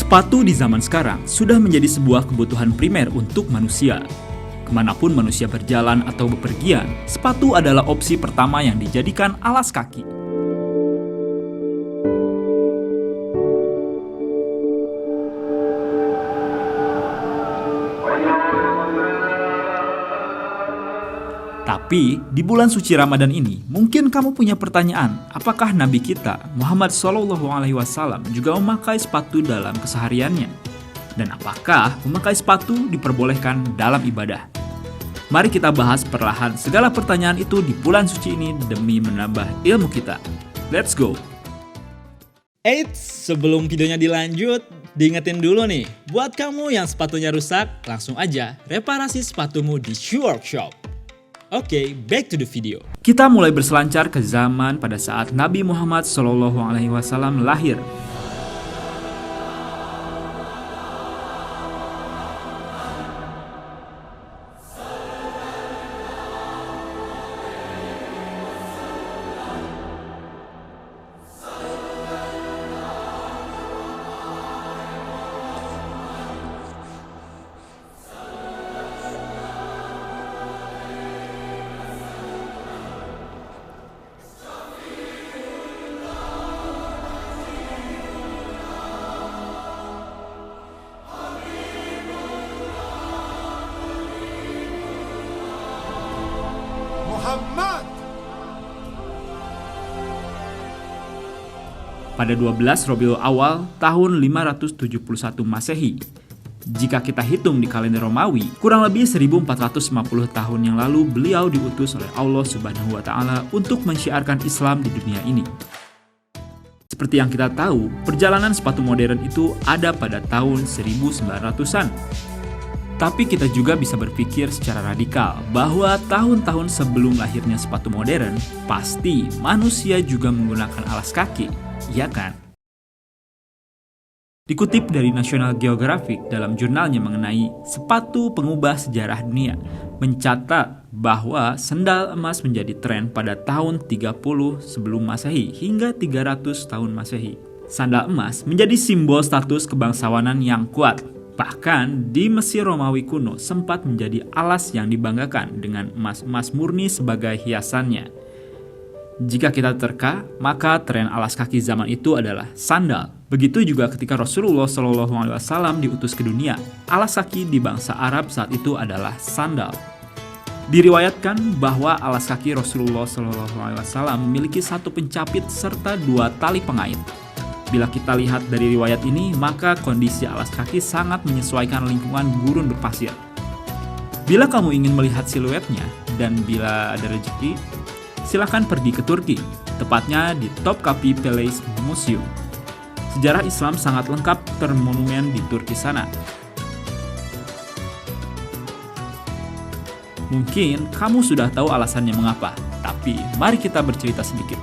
Sepatu di zaman sekarang sudah menjadi sebuah kebutuhan primer untuk manusia. Kemanapun manusia berjalan atau bepergian, sepatu adalah opsi pertama yang dijadikan alas kaki. Tapi, di bulan suci Ramadan ini, mungkin kamu punya pertanyaan, apakah Nabi kita, Muhammad SAW, juga memakai sepatu dalam kesehariannya? Dan apakah memakai sepatu diperbolehkan dalam ibadah? Mari kita bahas perlahan segala pertanyaan itu di bulan suci ini demi menambah ilmu kita. Let's go! Eits, sebelum videonya dilanjut, diingetin dulu nih, buat kamu yang sepatunya rusak, langsung aja reparasi sepatumu di Shoe Workshop. Oke, back to the video. Kita mulai berselancar ke zaman pada saat Nabi Muhammad SAW lahir. Pada 12 Rabiul Awal tahun 571 Masehi. Jika kita hitung di kalender Romawi, kurang lebih 1450 tahun yang lalu beliau diutus oleh Allah Subhanahu wa Ta'ala untuk mensyiarkan Islam di dunia ini. Seperti yang kita tahu, perjalanan sepatu modern itu ada pada tahun 1900-an. Tapi kita juga bisa berpikir secara radikal bahwa tahun-tahun sebelum lahirnya sepatu modern, pasti manusia juga menggunakan alas kaki, iya kan? Dikutip dari National Geographic dalam jurnalnya mengenai sepatu pengubah sejarah dunia, mencatat bahwa sendal emas menjadi tren pada tahun 30 sebelum Masehi hingga 300 tahun Masehi. Sandal emas menjadi simbol status kebangsawanan yang kuat. Bahkan di Mesir Romawi kuno sempat menjadi alas yang dibanggakan dengan emas murni sebagai hiasannya. Jika kita terka, maka tren alas kaki zaman itu adalah sandal. Begitu juga ketika Rasulullah SAW diutus ke dunia, alas kaki di bangsa Arab saat itu adalah sandal. Diriwayatkan bahwa alas kaki Rasulullah SAW memiliki satu pencapit serta 2 tali pengait. Bila kita lihat dari riwayat ini, maka kondisi alas kaki sangat menyesuaikan lingkungan gurun berpasir. Bila kamu ingin melihat siluetnya, dan bila ada rezeki, silakan pergi ke Turki, tepatnya di Topkapi Palace Museum. Sejarah Islam sangat lengkap termonumen di Turki sana. Mungkin kamu sudah tahu alasannya mengapa, tapi mari kita bercerita sedikit.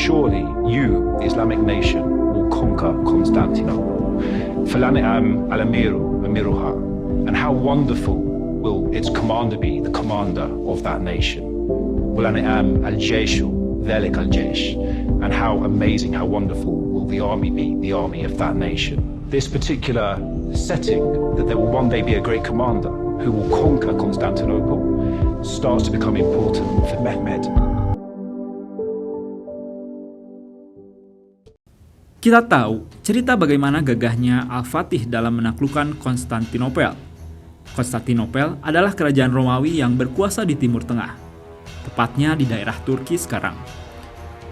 Surely you, the Islamic nation, will conquer Constantinople. فَلَنِعَمْ الْأَمِيرُ أَمِيرُهَا. And how wonderful will its commander be, the commander of that nation. وَلَنِعَمْ الْجَيْشُ ذَلِكَ الْجَيْشُ. And how amazing, how wonderful will the army be, the army of that nation. This particular setting, that there will one day be a great commander who will conquer Constantinople, starts to become important for Mehmed. Kita tahu cerita bagaimana gagahnya Al-Fatih dalam menaklukkan Konstantinopel. Konstantinopel adalah kerajaan Romawi yang berkuasa di Timur Tengah, tepatnya di daerah Turki sekarang.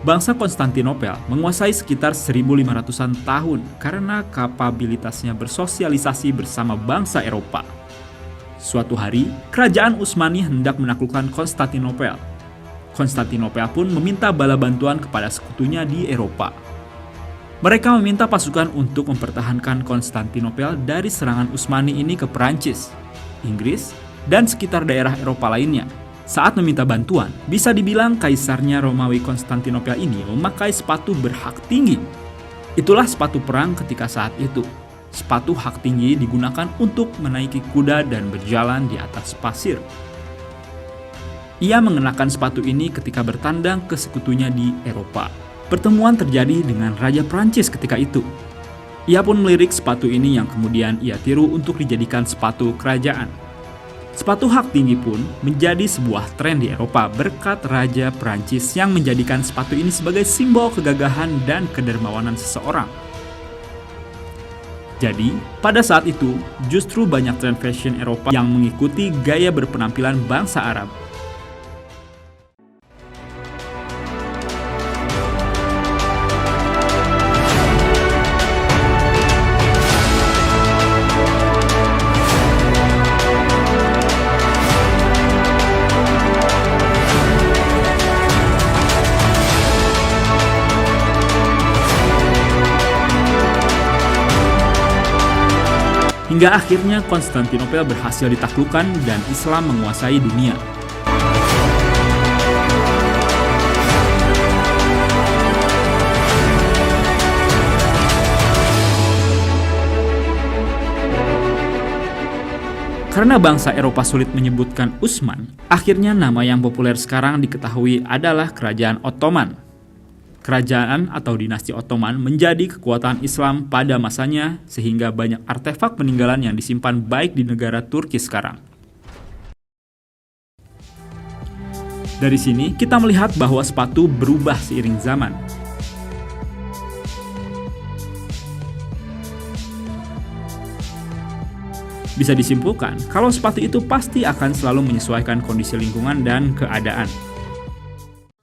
Bangsa Konstantinopel menguasai sekitar 1500-an tahun karena kapabilitasnya bersosialisasi bersama bangsa Eropa. Suatu hari, kerajaan Utsmani hendak menaklukkan Konstantinopel. Konstantinopel pun meminta bala bantuan kepada sekutunya di Eropa. Mereka meminta pasukan untuk mempertahankan Konstantinopel dari serangan Utsmani ini ke Perancis, Inggris, dan sekitar daerah Eropa lainnya. Saat meminta bantuan, bisa dibilang kaisarnya Romawi Konstantinopel ini memakai sepatu berhak tinggi. Itulah sepatu perang ketika saat itu. Sepatu hak tinggi digunakan untuk menaiki kuda dan berjalan di atas pasir. Ia mengenakan sepatu ini ketika bertandang ke sekutunya di Eropa. Pertemuan terjadi dengan Raja Prancis ketika itu. Ia pun melirik sepatu ini yang kemudian ia tiru untuk dijadikan sepatu kerajaan. Sepatu hak tinggi pun menjadi sebuah tren di Eropa berkat Raja Prancis yang menjadikan sepatu ini sebagai simbol kegagahan dan kedermawanan seseorang. Jadi, pada saat itu, justru banyak tren fashion Eropa yang mengikuti gaya berpenampilan bangsa Arab. Hingga akhirnya Konstantinopel berhasil ditaklukkan dan Islam menguasai dunia. Karena bangsa Eropa sulit menyebutkan Utsman, akhirnya nama yang populer sekarang diketahui adalah Kerajaan Ottoman. Kerajaan atau dinasti Ottoman menjadi kekuatan Islam pada masanya sehingga banyak artefak peninggalan yang disimpan baik di negara Turki sekarang. Dari sini kita melihat bahwa sepatu berubah seiring zaman. Bisa disimpulkan kalau sepatu itu pasti akan selalu menyesuaikan kondisi lingkungan dan keadaan.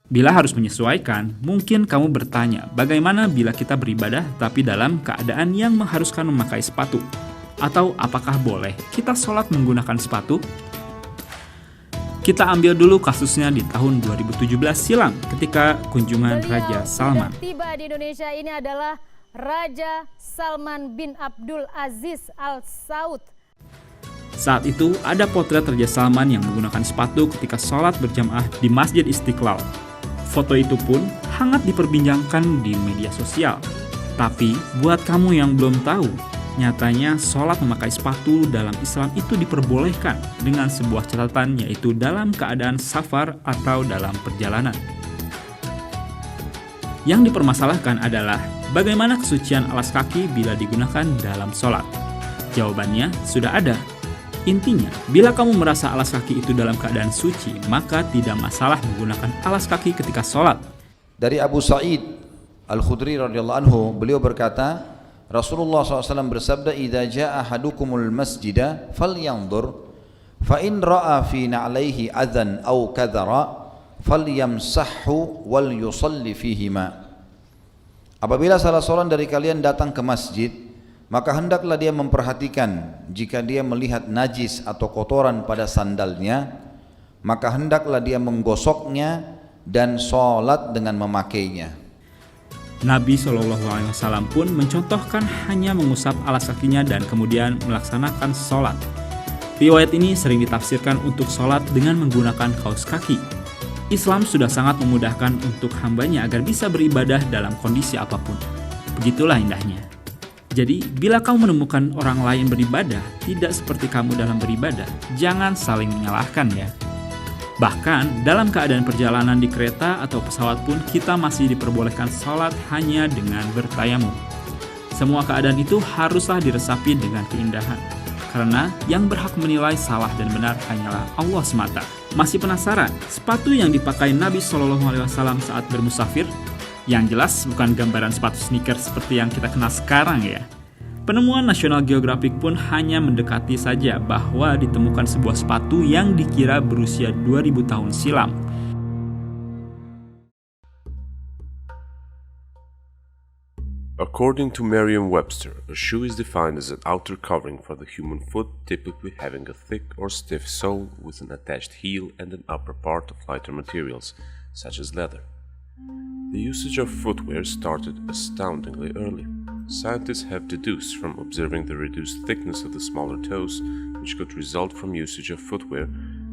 Bila harus menyesuaikan, mungkin kamu bertanya, bagaimana bila kita beribadah tapi dalam keadaan yang mengharuskan memakai sepatu? Atau apakah boleh kita sholat menggunakan sepatu? Kita ambil dulu kasusnya di tahun 2017 silam ketika kunjungan Raja Salman. Tiba di Indonesia ini adalah Raja Salman bin Abdul Aziz Al Saud. Saat itu ada potret Raja Salman yang menggunakan sepatu ketika sholat berjamaah di Masjid Istiqlal. Foto itu pun hangat diperbincangkan di media sosial. Tapi buat kamu yang belum tahu, nyatanya sholat memakai sepatu dalam Islam itu diperbolehkan dengan sebuah catatan, yaitu dalam keadaan safar atau dalam perjalanan. Yang dipermasalahkan adalah bagaimana kesucian alas kaki bila digunakan dalam sholat. Jawabannya sudah ada. Intinya, bila kamu merasa alas kaki itu dalam keadaan suci, maka tidak masalah menggunakan alas kaki ketika sholat. Dari Abu Sa'id Al-Khudri radhiyallahu anhu, beliau berkata, Rasulullah SAW bersabda, "Idza jaa ahadukumul masjida falyanzur, fa in ra'a fi na'laihi adhan aw kadhara, falyamsahhu wal yusalli fihima." Apabila salah seorang dari kalian datang ke masjid, maka hendaklah dia memperhatikan jika dia melihat najis atau kotoran pada sandalnya, maka hendaklah dia menggosoknya dan sholat dengan memakainya. Nabi SAW pun mencontohkan hanya mengusap alas kakinya dan kemudian melaksanakan sholat. Riwayat ini sering ditafsirkan untuk sholat dengan menggunakan kaos kaki. Islam sudah sangat memudahkan untuk hambanya agar bisa beribadah dalam kondisi apapun. Begitulah indahnya. Jadi, bila kamu menemukan orang lain beribadah tidak seperti kamu dalam beribadah, jangan saling menyalahkan ya. Bahkan, dalam keadaan perjalanan di kereta atau pesawat pun kita masih diperbolehkan sholat hanya dengan bertayamum. Semua keadaan itu haruslah diresapi dengan keindahan. Karena yang berhak menilai salah dan benar hanyalah Allah semata. Masih penasaran sepatu yang dipakai Nabi SAW saat bermusafir? Yang jelas bukan gambaran sepatu sneakers seperti yang kita kenal sekarang ya. Penemuan National Geographic pun hanya mendekati saja bahwa ditemukan sebuah sepatu yang dikira berusia 2000 tahun silam. According to Merriam-Webster, a shoe is defined as an outer covering for the human foot, typically having a thick or stiff sole with an attached heel and an upper part of lighter materials, such as leather. The usage of footwear started astoundingly early. Scientists have deduced from observing the reduced thickness of the smaller toes, which could result from usage of footwear,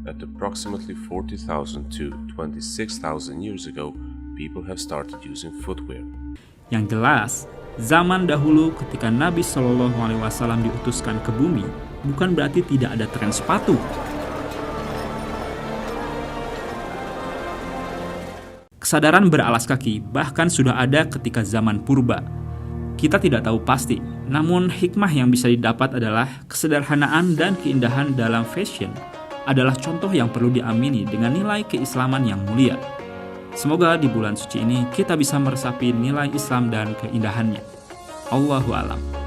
At approximately 40,000 to 26,000 years ago, people have started using footwear. Yang jelas, zaman dahulu ketika Nabi Shallallahu Alaihi Wasallam diutuskan ke bumi, bukan berarti tidak ada tren sepatu. Kesadaran beralas kaki bahkan sudah ada ketika zaman purba. Kita tidak tahu pasti, namun hikmah yang bisa didapat adalah kesederhanaan dan keindahan dalam fashion adalah contoh yang perlu diamini dengan nilai keislaman yang mulia. Semoga di bulan suci ini kita bisa meresapi nilai Islam dan keindahannya. Allahu a'lam.